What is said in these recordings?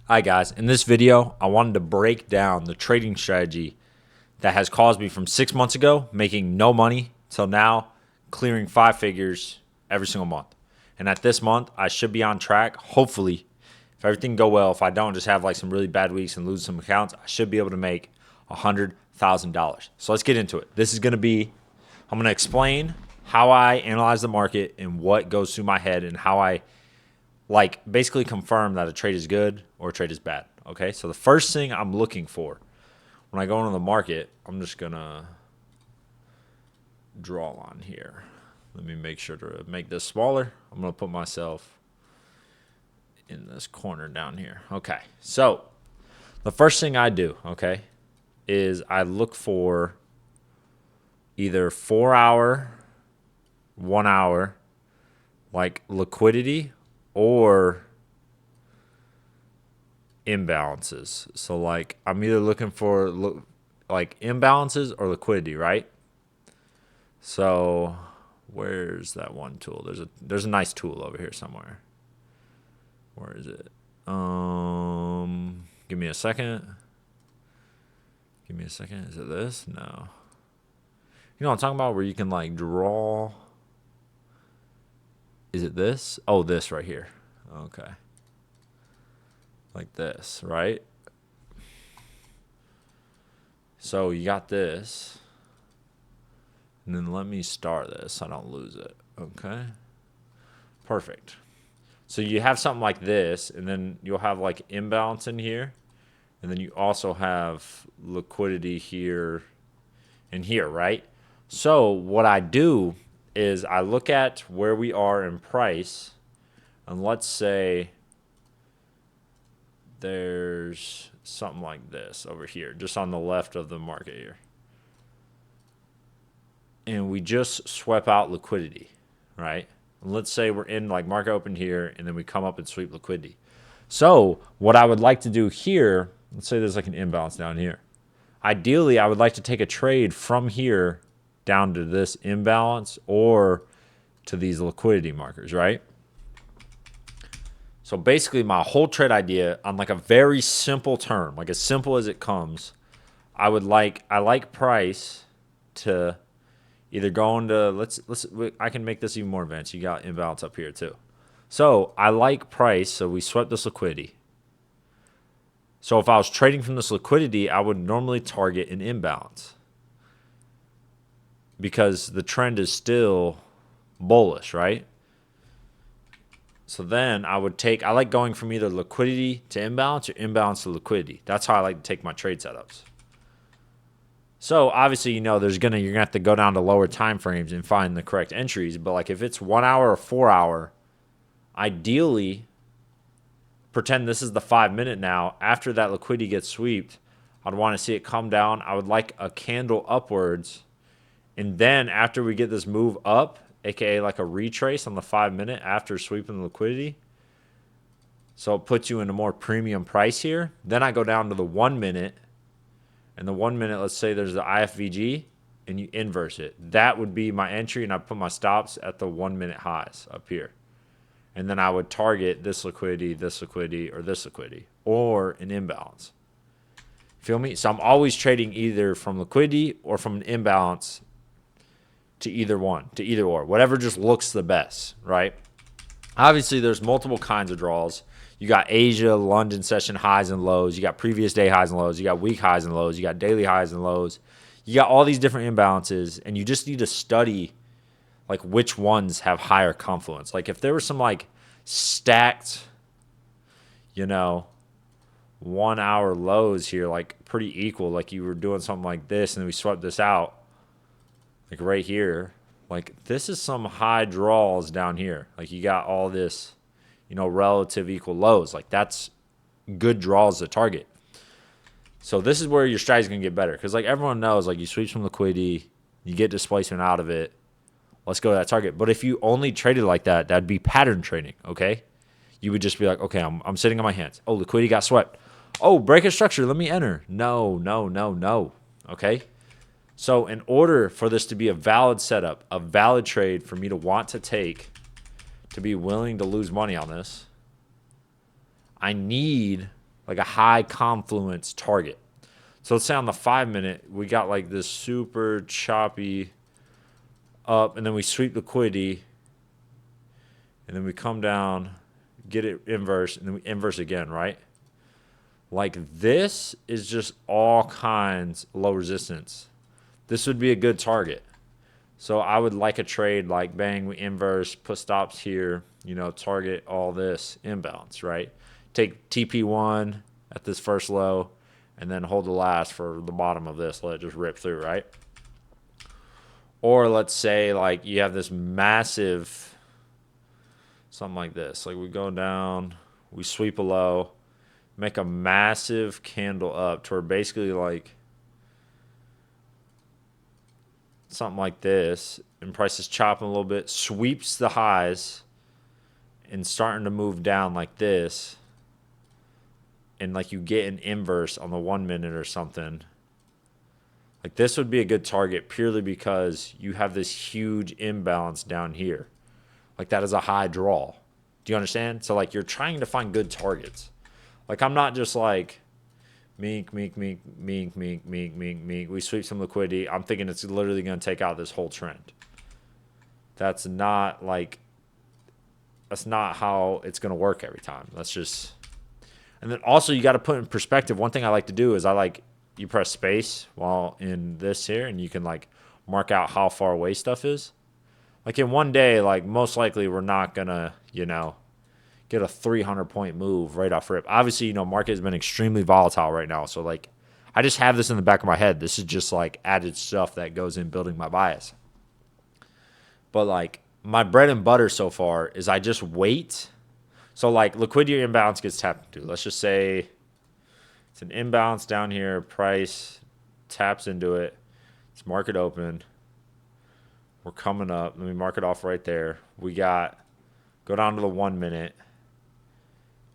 Hi guys, in this video, I wanted to break down the trading strategy that has caused me from 6 months ago making no money till now clearing 5 figures every single month. And at this month, I should be on track. Hopefully, if everything go well, if I don't just have like some really bad weeks and lose some accounts, I should be able to make $100,000. So let's get into it. I'm going to explain how I analyze the market and what goes through my head and how I basically confirm that a trade is good or a trade is bad. Okay, so the first thing I'm looking for when I go into the market, I'm just gonna draw on here. Let me make sure to make this smaller. I'm gonna put myself in this corner down here. Okay, so the first thing I do, okay, is I look for either 4 hour, 1 hour, like liquidity or imbalances. So like I'm either looking for like imbalances or liquidity, right? So where's that one tool? There's a nice tool over here somewhere. Where is it? Give me a second. Is it this? No. You know what I'm talking about, where you can like draw. Is it this? Oh, this right here. Okay. Like this, right? So you got this. And then let me start this so I don't lose it. Okay. Perfect. So you have something like this, and then you'll have like imbalance in here. And then you also have liquidity here and here, right? So what I do is I look at where we are in price, and let's say there's something like this over here, just on the left of the market here. And we just swept out liquidity, right? And let's say we're in like market open here, and then we come up and sweep liquidity. So what I would like to do here, let's say there's like an imbalance down here. Ideally, I would like to take a trade from here down to this imbalance or to these liquidity markers, right? So basically my whole trade idea on like a very simple term, like as simple as it comes, I like price to either go into, I can make this even more advanced. You got imbalance up here too. So I like price, so we swept this liquidity. So if I was trading from this liquidity, I would normally target an imbalance because the trend is still bullish, right? So then I like going from either liquidity to imbalance or imbalance to liquidity. That's how I like to take my trade setups. So obviously, you're gonna have to go down to lower time frames and find the correct entries. But like if it's 1 hour or 4 hour, ideally, pretend this is the 5 minute now. After that liquidity gets swept, I'd want to see it come down. I would like a candle upwards. And then after we get this move up, aka like a retrace on the 5 minute after sweeping the liquidity, so it puts you in a more premium price here. Then I go down to the 1 minute, and the 1 minute, let's say there's the IFVG, and you inverse it. That would be my entry, and I put my stops at the 1 minute highs up here. And then I would target this liquidity, or this liquidity, or an imbalance. Feel me? So I'm always trading either from liquidity or from an imbalance to either one, to either or, whatever just looks the best, right? Obviously, there's multiple kinds of draws. You got Asia, London session highs and lows. You got previous day highs and lows. You got week highs and lows. You got daily highs and lows. You got all these different imbalances, and you just need to study like which ones have higher confluence. Like if there were some like stacked, 1 hour lows here, like pretty equal, like you were doing something like this, and then we swept this out. Like right here, like this is some high draws down here. Like you got all this, relative equal lows. Like that's good draws to target. So this is where your strategy is going to get better. Because like everyone knows, like you sweep some liquidity, you get displacement out of it. Let's go to that target. But if you only traded like that, that'd be pattern trading, okay? You would just be like, okay, I'm sitting on my hands. Oh, liquidity got swept. Oh, break a structure. Let me enter. No. Okay? So in order for this to be a valid setup, a valid trade for me to want to take, to be willing to lose money on this, I need like a high confluence target. So let's say on the 5 minute, we got like this super choppy up, and then we sweep liquidity, and then we come down, get it inverse, and then we inverse again, right? Like this is just all kinds low resistance. This would be a good target. So I would like a trade like bang, we inverse, put stops here, target all this imbalance, right? Take TP1 at this first low and then hold the last for the bottom of this. Let it just rip through, right? Or let's say like you have this massive, something like this. Like we go down, we sweep a low, make a massive candle up to where basically like something like this, and price is chopping a little bit, sweeps the highs and starting to move down like this, and like you get an inverse on the 1 minute or something. Like this would be a good target purely because you have this huge imbalance down here. Like that is a high draw. Do you understand? So like you're trying to find good targets. Like I'm not just like mink. We sweep some liquidity. I'm thinking it's literally going to take out this whole trend. That's not how it's going to work every time. And then also you got to put in perspective. One thing I like to do is you press space while in this here, and you can like mark out how far away stuff is. Like in one day, like most likely we're not going to, get a 300-point move right off rip. Obviously, market has been extremely volatile right now. So like I just have this in the back of my head. This is just like added stuff that goes in building my bias. But like my bread and butter so far is I just wait. So like liquidity imbalance gets tapped into. Let's just say it's an imbalance down here. Price taps into it. It's market open. We're coming up. Let me mark it off right there. We go down to the 1 minute.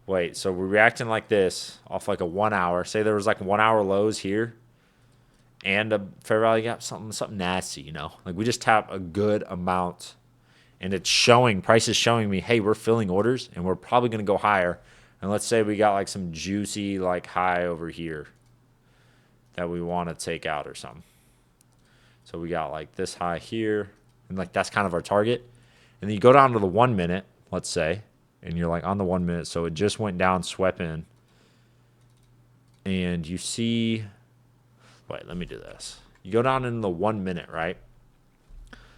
Wait, so we're reacting like this off like a 1 hour. Say there was like 1 hour lows here and a fair value gap, something nasty, Like we just tap a good amount, and it's showing, price is showing me, hey, we're filling orders and we're probably going to go higher. And let's say we got like some juicy like high over here that we want to take out or something. So we got like this high here, and like that's kind of our target. And then you go down to the 1 minute, let's say, and you're like on the 1 minute, so it just went down, swept in, and you see, wait, let me do this. You go down in the 1 minute, right?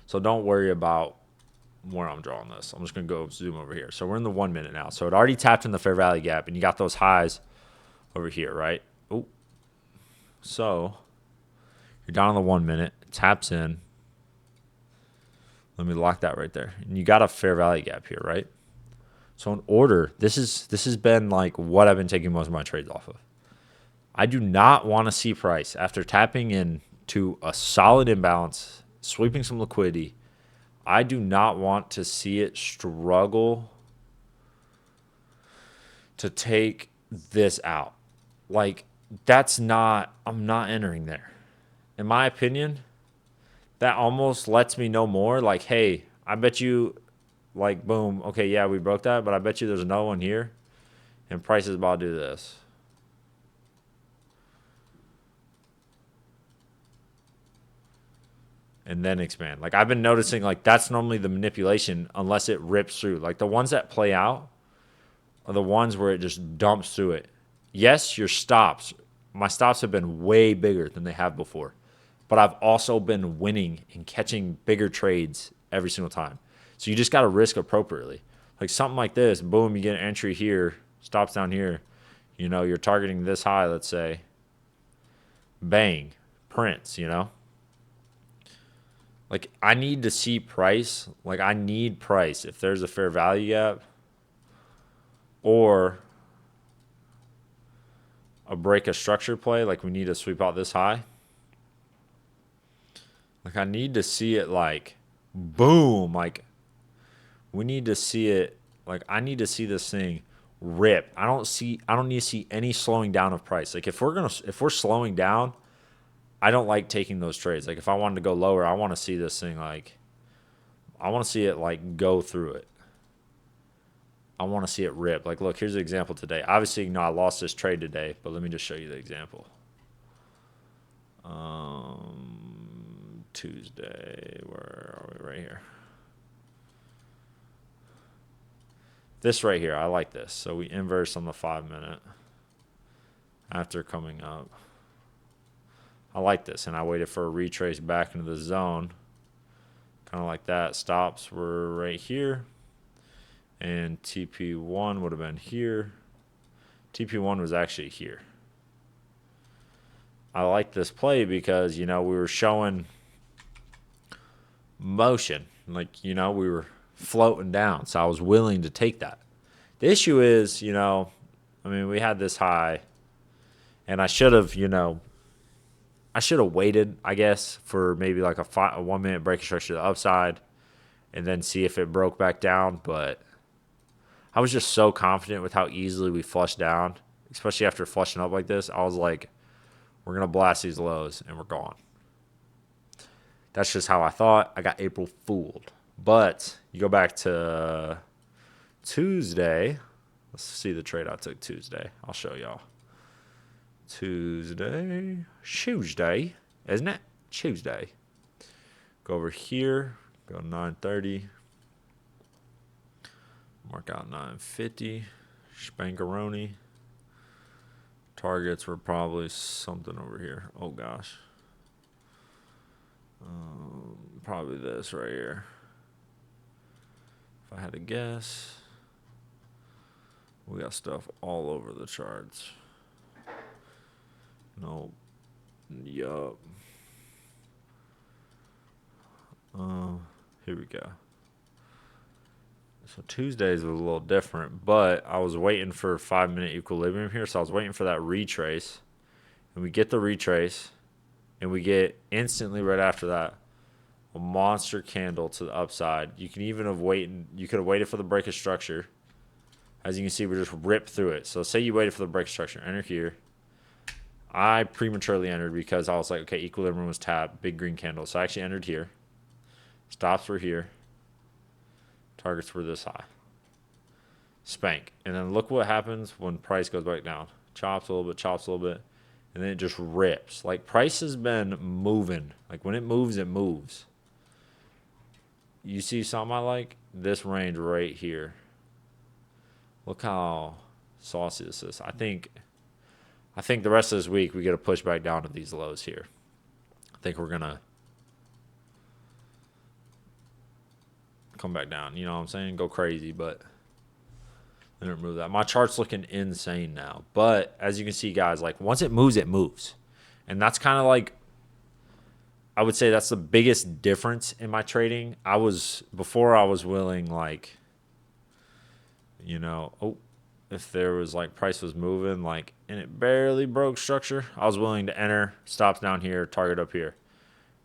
So don't worry about where I'm drawing this. I'm just going to go zoom over here. So we're in the 1 minute now. So it already tapped in the fair value gap, and you got those highs over here, right? Oh, so you're down in the 1 minute, it taps in. Let me lock that right there. And you got a fair value gap here, right? So in order, this has been like what I've been taking most of my trades off of. I do not want to see price after tapping into a solid imbalance, sweeping some liquidity. I do not want to see it struggle to take this out. Like I'm not entering there. In my opinion, that almost lets me know more. Like, hey, I bet you, like, boom, okay, yeah, we broke that, but I bet you there's another one here, and price is about to do this. And then expand. Like, I've been noticing, like, that's normally the manipulation unless it rips through. Like, the ones that play out are the ones where it just dumps through it. Yes, my stops have been way bigger than they have before. But I've also been winning and catching bigger trades every single time. So you just got to risk appropriately. Like something like this, boom, you get an entry here, stops down here. You're targeting this high, let's say. Bang, prints, Like I need to see price. Like I need price if there's a fair value gap or a break a structure play. Like we need to sweep out this high. Like I need to see it like boom, like we need to see it like I need to see this thing rip. I don't need to see any slowing down of price. Like if we're slowing down, I don't like taking those trades. Like if I wanted to go lower, I want to see this thing I want to see it like go through it. I want to see it rip. Like, look, here's an example today. Obviously, I lost this trade today, but let me just show you the example. Tuesday, where are we? Right here. This right here, I like this. So we inverse on the 5-minute after coming up. I like this, and I waited for a retrace back into the zone, kind of like that. Stops were right here, and TP1 would have been here. TP1 was actually here. I like this play because, we were showing motion. Like, we were floating down, so I was willing to take that. The issue is, we had this high, and I should have, waited, I guess, for maybe like a 1-minute breaking structure to the upside and then see if it broke back down. But I was just so confident with how easily we flushed down, especially after flushing up like this. I was like, we're going to blast these lows, and we're gone. That's just how I thought. I got April fooled. But you go back to Tuesday. Let's see the trade I took Tuesday. I'll show y'all. Tuesday, isn't it? Tuesday. Go over here. Go 9:30. Mark out 9:50. Spankaroni. Targets were probably something over here. Oh gosh. Probably this right here. If I had to guess, we got stuff all over the charts. No. Yup. Here we go. So Tuesdays was a little different, but I was waiting for 5-minute equilibrium here, so I was waiting for that retrace. And we get the retrace, and we get instantly right after that a monster candle to the upside. You can even have waited. You could have waited for the break of structure. As you can see, we just ripped through it. So say you waited for the break of structure, enter here. I prematurely entered because I was like, okay, equilibrium was tapped, big green candle. So I actually entered here. Stops were here. Targets were this high. Spank. And then look what happens when price goes back down. Chops a little bit, chops a little bit. And then it just rips. Like, price has been moving. Like, when it moves, it moves. You see something I like? This range right here. Look how saucy this is. I think the rest of this week we get a push back down to these lows here. I think we're going to come back down. You know what I'm saying? Go crazy, but I didn't move that. My chart's looking insane now. But as you can see, guys, like, once it moves, it moves. And that's kind of like, I would say that's the biggest difference in my trading. Before I was willing, like, if there was like price was moving, like, and it barely broke structure, I was willing to enter, stops down here, target up here.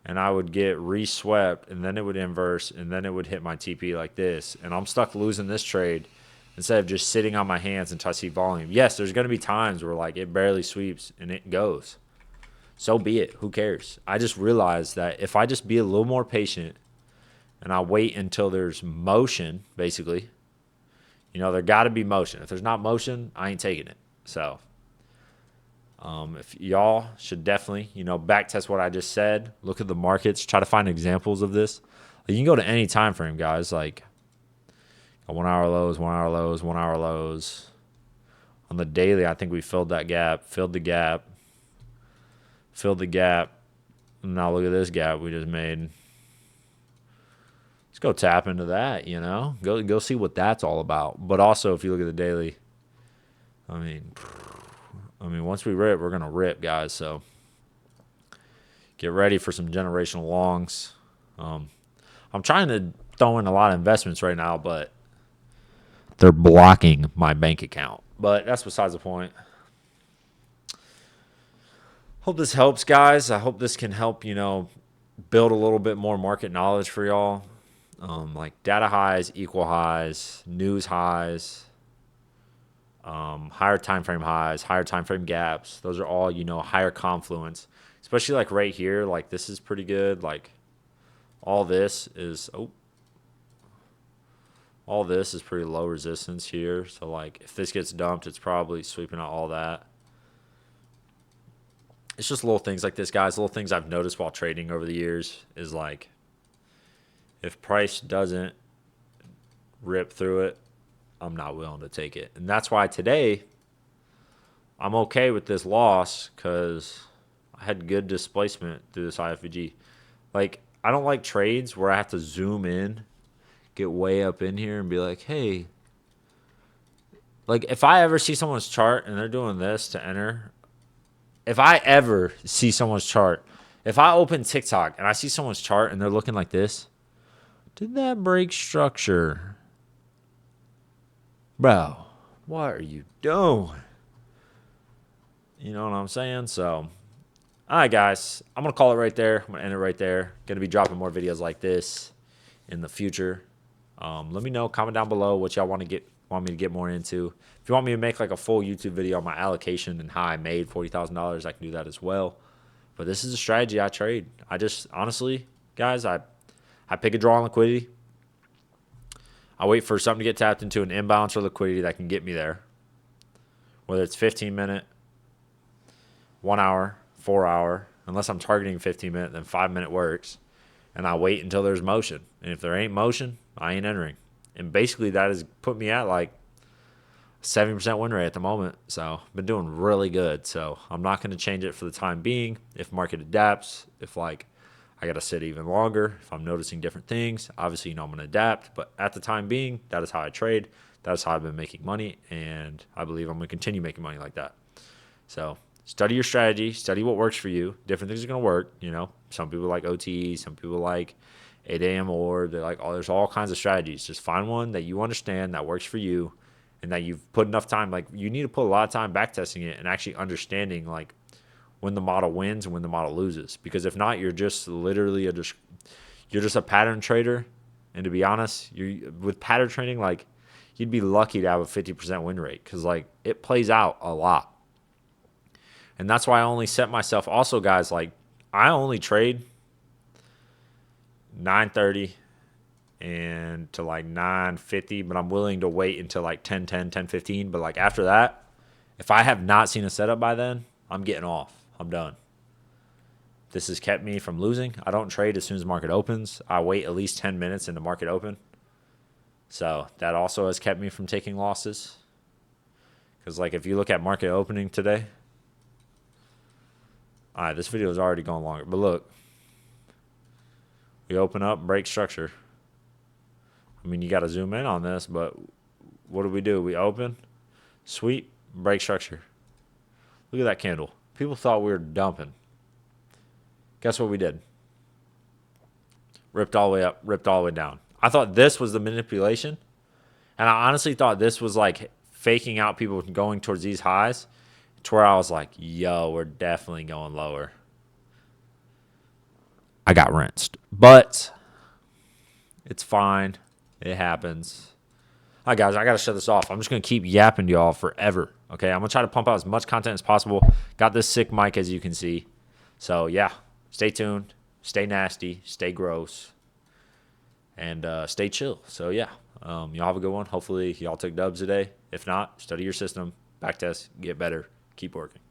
And I would get reswept, and then it would inverse, and then it would hit my TP like this. And I'm stuck losing this trade instead of just sitting on my hands until I see volume. Yes, there's going to be times where, like, it barely sweeps and it goes. So be it. Who cares? I just realized that if I just be a little more patient and I wait until there's motion, basically, there got to be motion. If there's not motion, I ain't taking it. So if y'all should definitely, back test what I just said, look at the markets, try to find examples of this. Like, you can go to any time frame, guys, like 1 hour lows, 1 hour lows, 1 hour lows. On the daily, I think we filled that gap, filled the gap. Now look at this gap we just made. Let's go tap into that, Go see what that's all about. But also, if you look at the daily, I mean, once we rip, we're going to rip, guys. So get ready for some generational longs. I'm trying to throw in a lot of investments right now, but they're blocking my bank account. But that's besides the point. Hope this helps, guys. I hope this can help, build a little bit more market knowledge for y'all. Like data highs, equal highs, news highs, higher time frame highs, higher time frame gaps. Those are all, higher confluence. Especially like right here, like this is pretty good. Like all this is All this is pretty low resistance here. So, like, if this gets dumped, it's probably sweeping out all that. It's just little things like this, guys. Little things I've noticed while trading over the years is, like, if price doesn't rip through it, I'm not willing to take it. And that's why today I'm okay with this loss because I had good displacement through this IFVG. Like, I don't like trades where I have to zoom in, get way up in here, and be like, hey, like, if I ever see someone's chart and they're doing this to enter, if I ever see someone's chart, if I open TikTok and I see someone's chart and they're looking like this, did that break structure? Bro, what are you doing? You know what I'm saying? So, all right, guys, I'm going to call it right there. I'm going to end it right there. Going to be dropping more videos like this in the future. Let me know, comment down below what y'all want me to get more into. If you want me to make like a full YouTube video on my allocation and how I made $40,000, I can do that as well. But this is a strategy I trade. I just, honestly, guys, I pick a draw on liquidity. I wait for something to get tapped into an imbalance or liquidity that can get me there. Whether it's 15-minute, 1 hour, 4 hour. Unless I'm targeting 15-minute, then 5-minute works. And I wait until there's motion. And if there ain't motion, I ain't entering. And basically that has put me at like 70% win rate at the moment. So I've been doing really good. So I'm not going to change it for the time being. If market adapts, if like I got to sit even longer, if I'm noticing different things, obviously, you know, I'm going to adapt. But at the time being, that is how I trade. That is how I've been making money. And I believe I'm going to continue making money like that. So study your strategy. Study what works for you. Different things are going to work. You know, some people like OT. Some people like 8 a.m. or they're like, oh, there's all kinds of strategies. Just find one that you understand that works for you and that you've put enough time. Like, you need to put a lot of time back testing it and actually understanding like when the model wins and when the model loses. Because if not, you're just literally you're just a pattern trader. And to be honest, with pattern trading, like, you'd be lucky to have a 50% win rate because like it plays out a lot. And that's why I only set myself. Also, guys, like, I only trade 9:30 and to like 9:50, but I'm willing to wait until like 10:10, 10:15. But like after that, if I have not seen a setup by then, I'm getting off. I'm done. This has kept me from losing. I don't trade as soon as the market opens. I wait at least 10 minutes in the market open. So that also has kept me from taking losses. Because like if you look at market opening today, all right, this video is already going longer. But look, we open up, break structure. I mean, you got to zoom in on this, but what do? We open, sweep, break structure. Look at that candle. People thought we were dumping. Guess what we did? Ripped all the way up, ripped all the way down. I thought this was the manipulation, and I honestly thought this was like faking out people going towards these highs to where I was like, yo, we're definitely going lower. I got rinsed, but it's fine. It happens. All right, guys, I got to shut this off. I'm just going to keep yapping to y'all forever. Okay, I'm going to try to pump out as much content as possible. Got this sick mic, as you can see. So, yeah, stay tuned. Stay nasty. Stay gross. And stay chill. So, yeah, y'all have a good one. Hopefully, y'all took dubs today. If not, study your system. Backtest. Get better. Keep working.